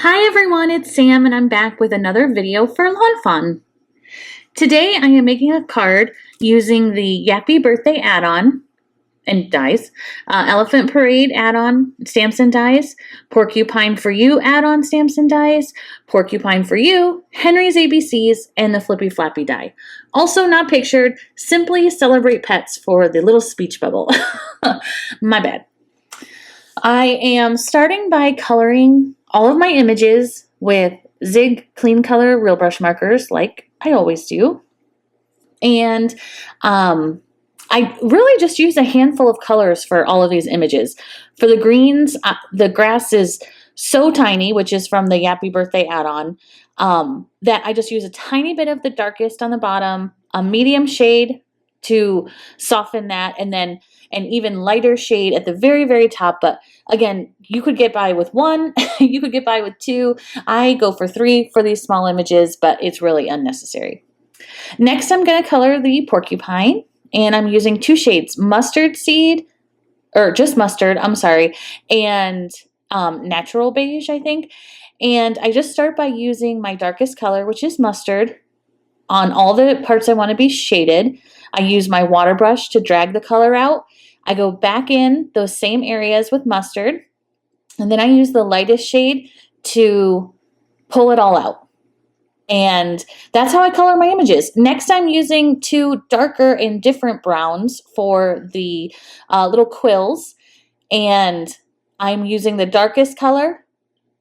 Hi everyone, it's Sam and I'm back with another video for lawnfawn. Today I am making a card using the Yappy birthday add-on and dies, Elephant Parade add-on stamps and dies, Porcu-Pine for You add-on stamps and dies, Porcu-Pine for You, Henry's ABCs, and the Flippy Flappy die. Also not pictured, simply celebrate pets for the little speech bubble. My bad. I am starting by coloring all of my images with Zig Clean Color Real Brush markers like I always do. And I really just use a handful of colors for all of these images. For the greens, the grass is so tiny, which is from the Yappy Birthday add-on, that I just use a tiny bit of the darkest on the bottom, a medium shade to soften that, and then an even lighter shade at the very, very top. But again, you could get by with one, you could get by with two. I go for three for these small images, but it's really unnecessary. Next, I'm going to color the porcupine, and I'm using two shades, mustard seed, or just mustard, I'm sorry, and natural beige, I think. And I just start by using my darkest color, which is mustard, on all the parts I want to be shaded. I use my water brush to drag the color out. I go back in those same areas with mustard, and then I use the lightest shade to pull it all out. And that's how I color my images. Next, I'm using two darker and different browns for the little quills, and I'm using the darkest color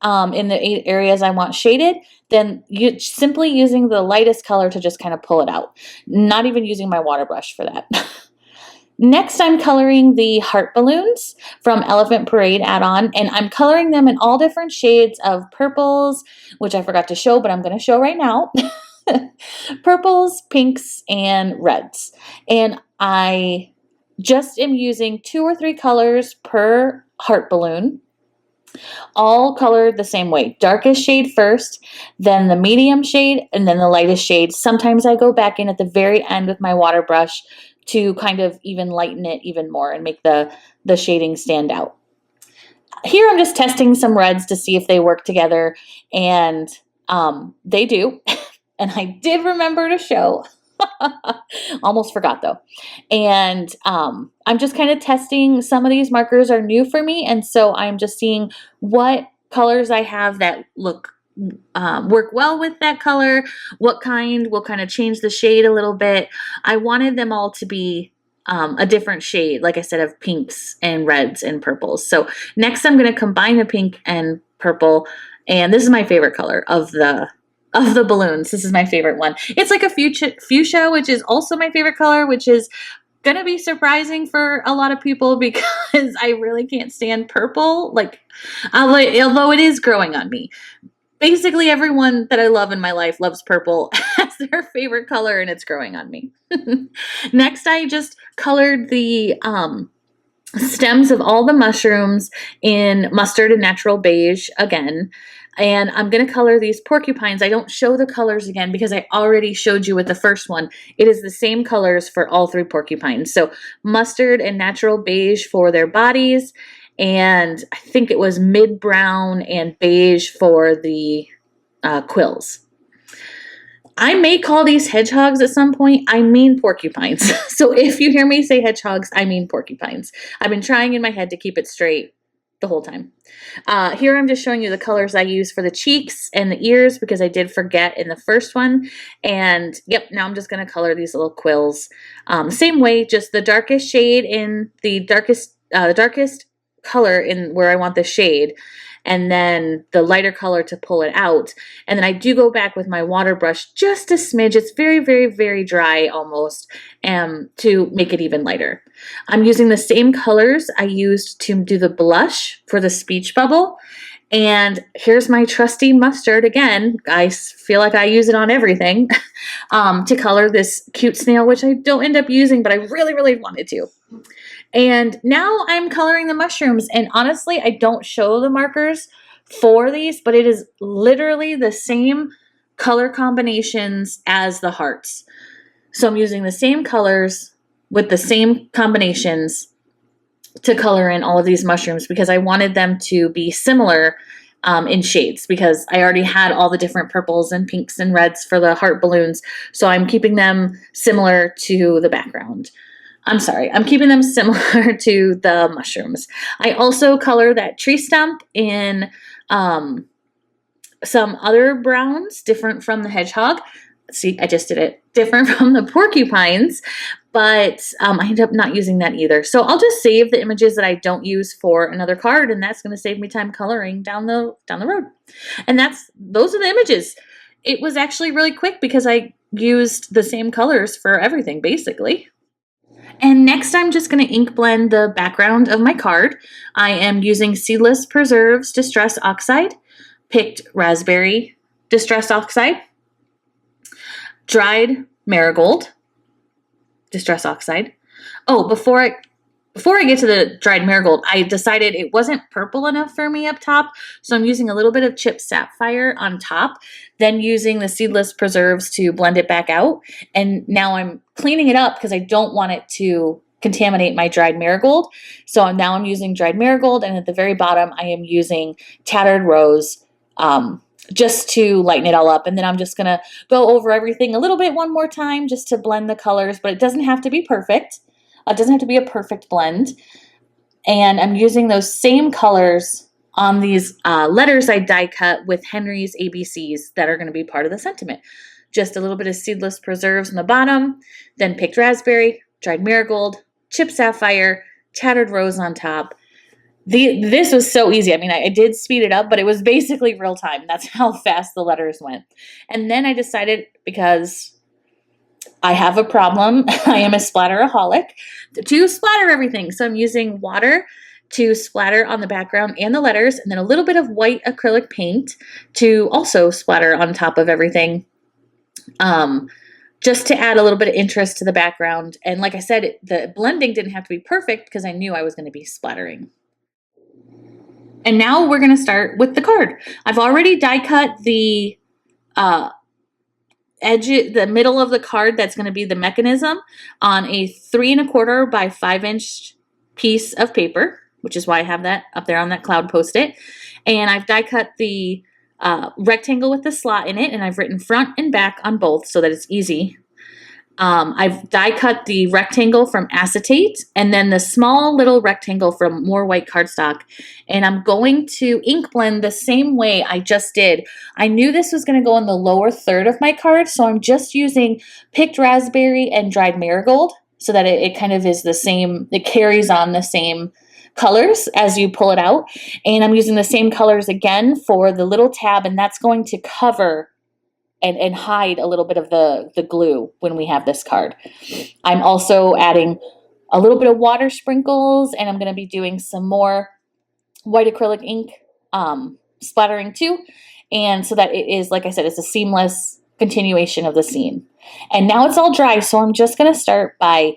in the areas I want shaded, then simply using the lightest color to just kind of pull it out. Not even using my water brush for that. Next, I'm coloring the heart balloons from Elephant Parade add-on, and I'm coloring them in all different shades of purples, which I forgot to show, but I'm going to show right now. Purples, pinks, and reds. And I just am using 2 or 3 colors per heart balloon, all colored the same way. Darkest shade first, then the medium shade, and then the lightest shade. Sometimes I go back in at the very end with my water brush to kind of even lighten it even more and make the shading stand out. Here I'm just testing some reds to see if they work together, and they do. And I did remember to show. Almost forgot though. And I'm just kind of testing. Some of these markers are new for me, and so I'm just seeing what colors I have that work well with that color, what kind will kind of change the shade a little bit. I wanted them all to be a different shade, like I said, of pinks and reds and purples. So next I'm going to combine the pink and purple, and this is my favorite color of the balloons. This is my favorite one. It's like a fuchsia, which is also my favorite color, which is going to be surprising for a lot of people because I really can't stand purple, like, although it is growing on me. Basically, everyone that I love in my life loves purple as their favorite color, and it's growing on me. Next, I just colored the stems of all the mushrooms in mustard and natural beige again. And I'm going to color these porcupines. I don't show the colors again because I already showed you with the first one. It is the same colors for all 3 porcupines. So mustard and natural beige for their bodies, and I think it was mid-brown and beige for the quills. I may call these hedgehogs at some point. I mean porcupines. So if you hear me say hedgehogs, I mean porcupines. I've been trying in my head to keep it straight the whole time. Here I'm just showing you the colors I use for the cheeks and the ears because I did forget in the first one. And yep, now I'm just going to color these little quills. Same way, just the darkest shade in the darkest color in where I want the shade, and then the lighter color to pull it out. And then I do go back with my water brush just a smidge. It's very, very, very dry almost, to make it even lighter. I'm using the same colors I used to do the blush for the speech bubble. And here's my trusty mustard again. I feel like I use it on everything to color this cute snail, which I don't end up using, but I really, really wanted to. And now I'm coloring the mushrooms, and honestly, I don't show the markers for these, but it is literally the same color combinations as the hearts. So I'm using the same colors with the same combinations to color in all of these mushrooms because I wanted them to be similar in shades because I already had all the different purples and pinks and reds for the heart balloons. So I'm keeping them similar to the background. I'm sorry, I'm keeping them similar to the mushrooms. I also color that tree stump in some other browns, different from the hedgehog. See, I just did it. Different from the porcupines, but I ended up not using that either. So I'll just save the images that I don't use for another card, and that's going to save me time coloring down the road. And those are the images. It was actually really quick because I used the same colors for everything, basically. And next I'm just going to ink blend the background of my card. I am using Seedless Preserves Distress Oxide, picked raspberry Distress Oxide, dried marigold Distress Oxide. Oh, before I get to the dried marigold, I decided it wasn't purple enough for me up top, so I'm using a little bit of chipped sapphire on top, then using the Seedless Preserves to blend it back out. And now I'm cleaning it up because I don't want it to contaminate my dried marigold. So now I'm using dried marigold, and at the very bottom I am using tattered rose just to lighten it all up. And then I'm just going to go over everything a little bit one more time just to blend the colors, but it doesn't have to be perfect. It doesn't have to be a perfect blend. And I'm using those same colors on these letters I die cut with Henry's ABCs that are going to be part of the sentiment. Just a little bit of Seedless Preserves on the bottom, then picked raspberry, dried marigold, chipped sapphire, tattered rose on top. This was so easy. I mean, I did speed it up, but it was basically real time. That's how fast the letters went. And then I decided, because I have a problem, I am a splatteraholic, to splatter everything. So I'm using water to splatter on the background and the letters, and then a little bit of white acrylic paint to also splatter on top of everything, just to add a little bit of interest to the background. And like I said, the blending didn't have to be perfect because I knew I was going to be splattering. And now we're going to start with the card. I've already die cut the edge, the middle of the card that's going to be the mechanism, on a 3 1/4 by 5 inch piece of paper, which is why I have that up there on that cloud post-it. And I've die cut the rectangle with the slot in it, and I've written front and back on both so that it's easy. I've die cut the rectangle from acetate and then the small little rectangle from more white cardstock. And I'm going to ink blend the same way I just did. I knew this was going to go in the lower third of my card, so I'm just using picked raspberry and dried marigold so that it kind of is the same, it carries on the same colors as you pull it out. And I'm using the same colors again for the little tab, and that's going to cover and hide a little bit of the glue when we have this card. I'm also adding a little bit of water sprinkles, and I'm going to be doing some more white acrylic ink splattering too. And so that it is, like I said, it's a seamless continuation of the scene. And now it's all dry, so I'm just going to start by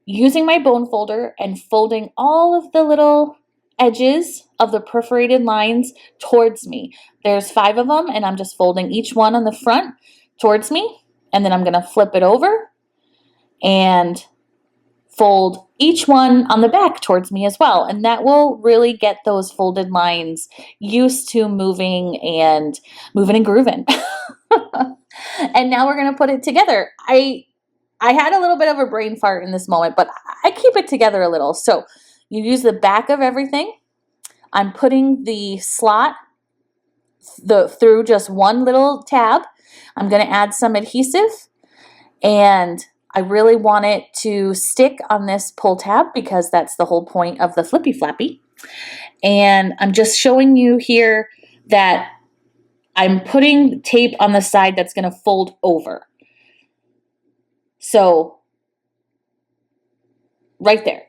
using my bone folder and folding all of the little edges of the perforated lines towards me. There's 5 of them, and I'm just folding each one on the front towards me, and then I'm going to flip it over and fold each one on the back towards me as well. And that will really get those folded lines used to moving and grooving. And now we're going to put it together. I had a little bit of a brain fart in this moment, but I keep it together a little. So you use the back of everything. I'm putting the slot through just one little tab. I'm going to add some adhesive, and I really want it to stick on this pull tab because that's the whole point of the Flippy Flappy. And I'm just showing you here that I'm putting tape on the side that's going to fold over. So right there,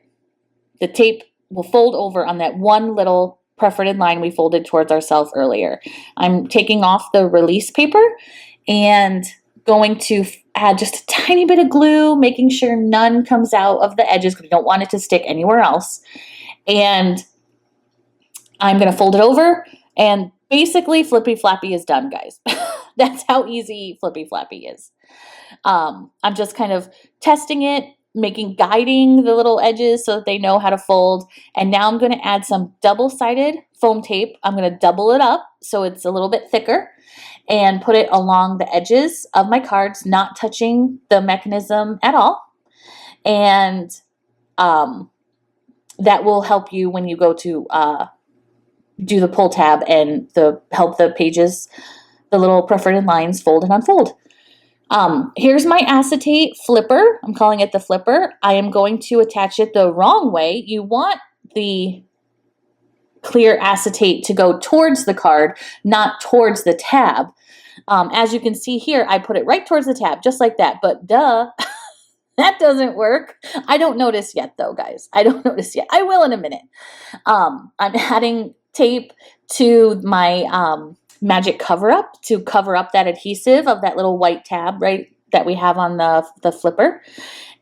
the tape will fold over on that one little perforated line we folded towards ourselves earlier. I'm taking off the release paper and going to add just a tiny bit of glue, making sure none comes out of the edges because we don't want it to stick anywhere else. And I'm going to fold it over, and basically Flippy Flappy is done, guys. That's how easy Flippy Flappy is. I'm just kind of testing it guiding the little edges so that they know how to fold. And now I'm going to add some double-sided foam tape. I'm going to double it up so it's a little bit thicker and put it along the edges of my cards, not touching the mechanism at all. And that will help you when you go to do the pull tab and help the pages, the little perforated lines, fold and unfold. Here's my acetate flipper. I'm calling it the flipper. I am going to attach it the wrong way. You want the clear acetate to go towards the card, not towards the tab. As you can see here, I put it right towards the tab, just like that, but duh, that doesn't work. I don't notice yet though, guys. I don't notice yet. I will in a minute. I'm adding tape to my magic cover up to cover up that adhesive of that little white tab, right, that we have on the flipper.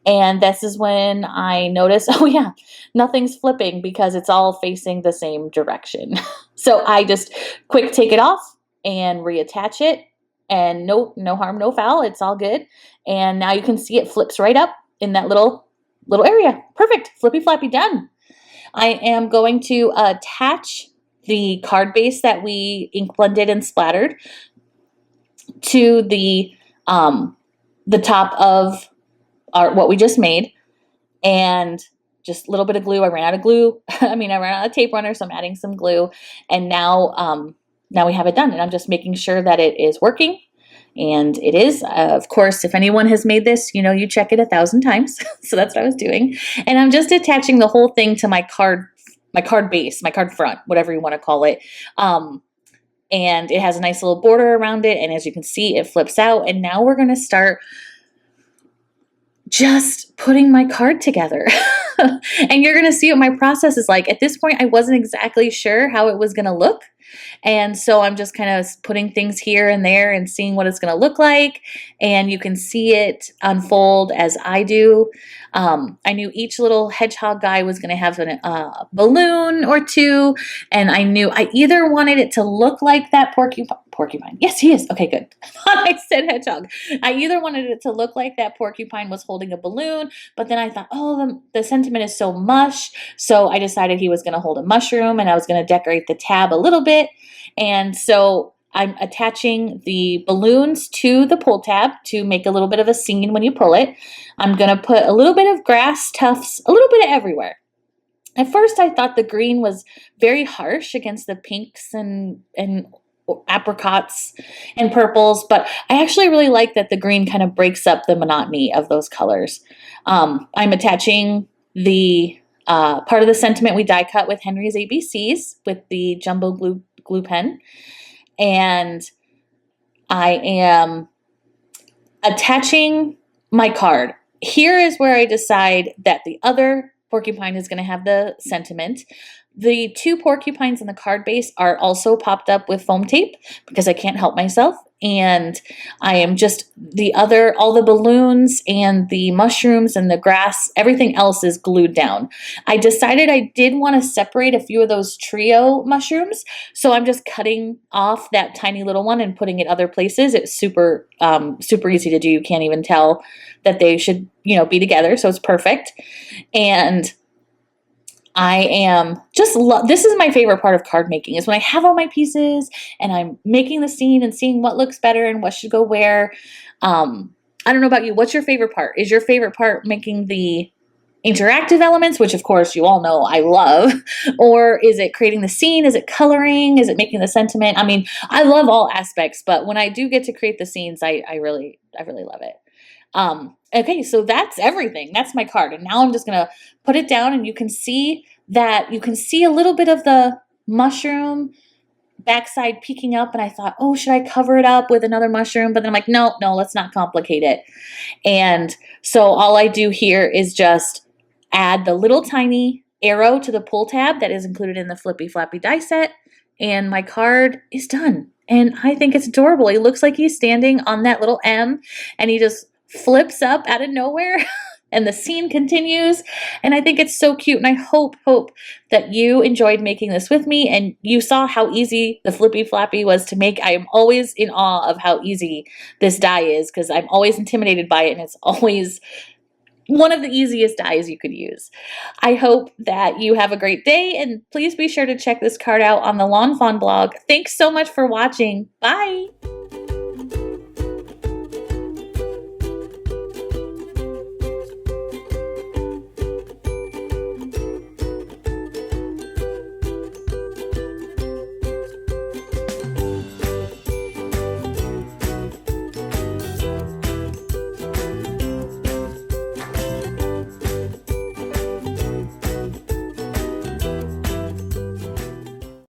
And this is when I notice, oh yeah, nothing's flipping because it's all facing the same direction. So I just quick take it off and reattach it, and no harm, no foul. It's all good. And now you can see it flips right up in that little area. Perfect. Flippy Flappy done. I am going to attach the card base that we ink blended and splattered to the top of what we just made, and just a little bit of glue. I ran out of glue. I ran out of tape runner, so I'm adding some glue, and now we have it done. And I'm just making sure that it is working, and it is. Of course, if anyone has made this, you check it 1,000 times. So that's what I was doing, and I'm just attaching the whole thing to my card base, my card front, whatever you want to call it. And it has a nice little border around it, and as you can see, it flips out. And now we're going to start just putting my card together. And you're going to see what my process is like. At this point, I wasn't exactly sure how it was going to look. And so I'm just kind of putting things here and there and seeing what it's going to look like. And you can see it unfold as I do. I knew each little hedgehog guy was going to have a balloon or two. And I knew I either wanted it to look like that porcupine. Yes, he is. Okay, good. I said hedgehog. I either wanted it to look like that porcupine was holding a balloon, but then I thought, oh, the sentiment is so mush. So I decided he was going to hold a mushroom, and I was going to decorate the tab a little bit. And so I'm attaching the balloons to the pull tab to make a little bit of a scene when you pull it. I'm going to put a little bit of grass tufts, a little bit of everywhere. At first, I thought the green was very harsh against the pinks and apricots and purples, but I actually really like that the green kind of breaks up the monotony of those colors. I'm attaching the part of the sentiment we die cut with Henry's ABCs with the jumbo glue pen, and I am attaching my card. Here is where I decide that the other porcupine is going to have the sentiment. The two porcupines in the card base are also popped up with foam tape because I can't help myself. And I am just all the balloons and the mushrooms and the grass, everything else is glued down. I decided I did want to separate a few of those trio mushrooms. So I'm just cutting off that tiny little one and putting it other places. It's super easy to do. You can't even tell that they should, be together. So it's perfect. And I am just this is my favorite part of card making, is when I have all my pieces and I'm making the scene and seeing what looks better and what should go where. I don't know about you. What's your favorite part? Is your favorite part making the interactive elements, which of course you all know I love, or is it creating the scene? Is it coloring? Is it making the sentiment? I love all aspects, but when I do get to create the scenes, I really love it. Okay, so that's everything. That's my card. And now I'm just going to put it down, and you can see a little bit of the mushroom backside peeking up. And I thought, oh, should I cover it up with another mushroom? But then I'm like, no, let's not complicate it. And so all I do here is just add the little tiny arrow to the pull tab that is included in the Flippy Flappy die set. And my card is done. And I think it's adorable. He looks like he's standing on that little M, and he just flips up out of nowhere and the scene continues. And I think it's so cute. And I hope that you enjoyed making this with me, and you saw how easy the Flippy Flappy was to make. I am always in awe of how easy this die is, because I'm always intimidated by it, and it's always one of the easiest dies you could use. I hope that you have a great day, and please be sure to check this card out on the Lawnfawn blog. Thanks so much for watching. Bye!